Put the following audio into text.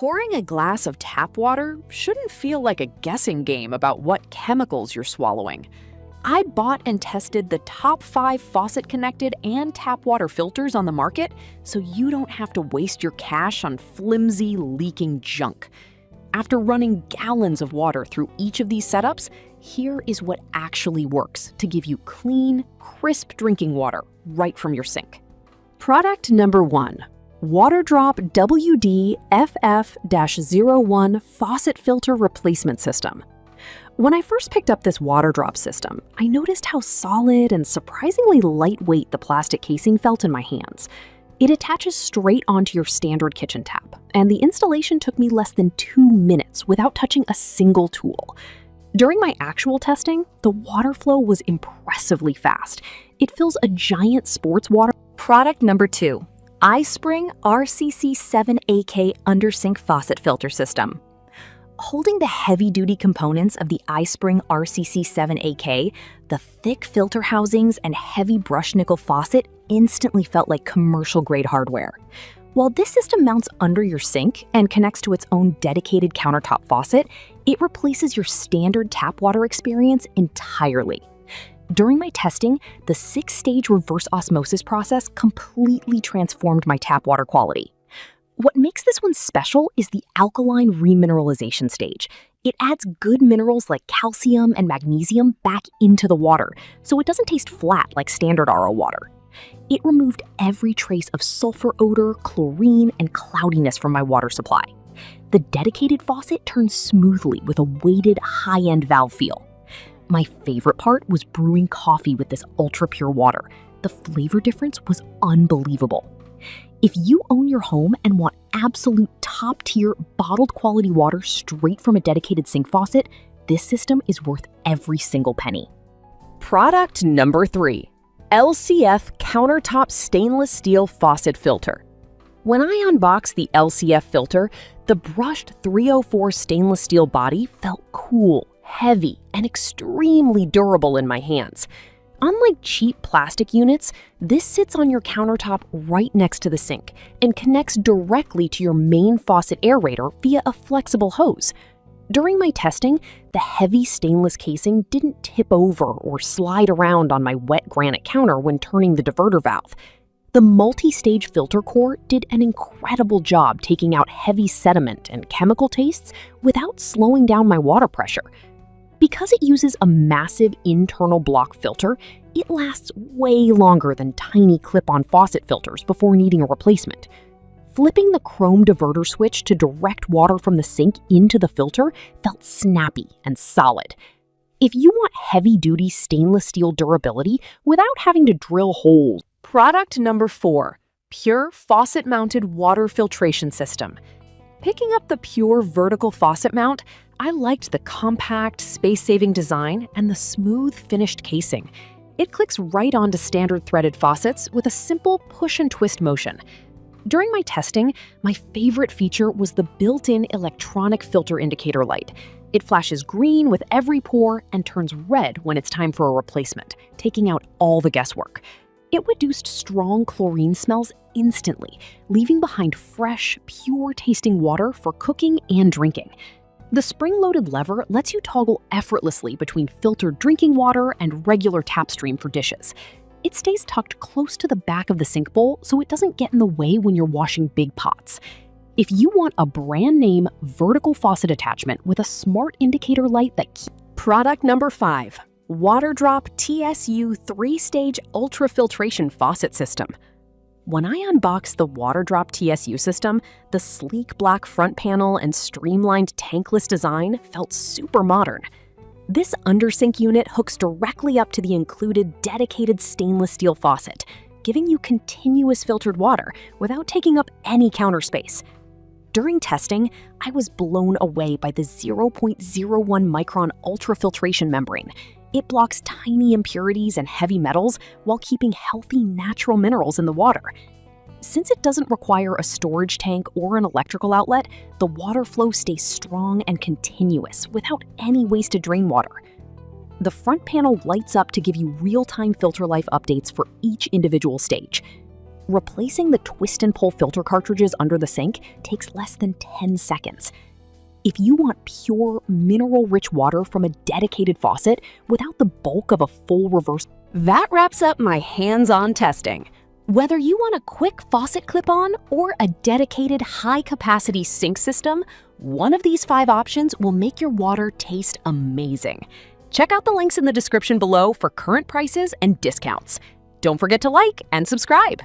Pouring a glass of tap water shouldn't feel like a guessing game about what chemicals you're swallowing. I bought and tested the top 5 faucet-connected and tap water filters on the market so you don't have to waste your cash on flimsy, leaking junk. After running gallons of water through each of these setups, here is what actually works to give you clean, crisp drinking water right from your sink. Product number 1. WaterDrop WD-FF-01 Faucet Filter Replacement System. When I first picked up this WaterDrop system, I noticed how solid and surprisingly lightweight the plastic casing felt in my hands. It attaches straight onto your standard kitchen tap, and the installation took me less than 2 minutes without touching a single tool. During my actual testing, the water flow was impressively fast. It fills a giant sports water. Product number 2. iSpring RCC7AK Undersink Faucet Filter System. Holding the heavy-duty components of the iSpring RCC7AK, the thick filter housings and heavy brushed nickel faucet instantly felt like commercial-grade hardware. While this system mounts under your sink and connects to its own dedicated countertop faucet, it replaces your standard tap water experience entirely. During my testing, the 6-stage reverse osmosis process completely transformed my tap water quality. What makes this one special is the alkaline remineralization stage. It adds good minerals like calcium and magnesium back into the water, so it doesn't taste flat like standard RO water. It removed every trace of sulfur odor, chlorine, and cloudiness from my water supply. The dedicated faucet turns smoothly with a weighted high-end valve feel. My favorite part was brewing coffee with this ultra-pure water. The flavor difference was unbelievable. If you own your home and want absolute top-tier bottled quality water straight from a dedicated sink faucet, this system is worth every single penny. Product number 3. LCF Countertop Stainless Steel Faucet Filter. When I unboxed the LCF filter, the brushed 304 stainless steel body felt cool, heavy, and extremely durable in my hands. Unlike cheap plastic units, this sits on your countertop right next to the sink and connects directly to your main faucet aerator via a flexible hose. During my testing, the heavy stainless casing didn't tip over or slide around on my wet granite counter when turning the diverter valve. The multi-stage filter core did an incredible job taking out heavy sediment and chemical tastes without slowing down my water pressure. Because it uses a massive internal block filter, it lasts way longer than tiny clip-on faucet filters before needing a replacement. Flipping the chrome diverter switch to direct water from the sink into the filter felt snappy and solid. If you want heavy-duty stainless steel durability without having to drill holes. Product number 4. Pure Faucet-Mounted Water Filtration System. Picking up the Pure vertical faucet mount, I liked the compact, space-saving design and the smooth, finished casing. It clicks right onto standard threaded faucets with a simple push and twist motion. During my testing, my favorite feature was the built-in electronic filter indicator light. It flashes green with every pour and turns red when it's time for a replacement, taking out all the guesswork. It reduced strong chlorine smells instantly, leaving behind fresh, pure-tasting water for cooking and drinking. The spring-loaded lever lets you toggle effortlessly between filtered drinking water and regular tap stream for dishes. It stays tucked close to the back of the sink bowl so it doesn't get in the way when you're washing big pots. If you want a brand-name vertical faucet attachment with a smart indicator light that keeps... Product number 5. WaterDrop TSU 3-Stage Ultra Filtration Faucet System. When I unboxed the WaterDrop TSU system, the sleek black front panel and streamlined tankless design felt super modern. This undersink unit hooks directly up to the included dedicated stainless steel faucet, giving you continuous filtered water without taking up any counter space. During testing, I was blown away by the 0.01 micron ultrafiltration membrane. It blocks tiny impurities and heavy metals while keeping healthy natural minerals in the water. Since it doesn't require a storage tank or an electrical outlet, the water flow stays strong and continuous without any wasted rainwater. The front panel lights up to give you real-time filter life updates for each individual stage. Replacing the twist and pull filter cartridges under the sink takes less than 10 seconds. If you want pure, mineral-rich water from a dedicated faucet without the bulk of a full reverse... That wraps up my hands-on testing. Whether you want a quick faucet clip-on or a dedicated high-capacity sink system, one of these 5 options will make your water taste amazing. Check out the links in the description below for current prices and discounts. Don't forget to like and subscribe.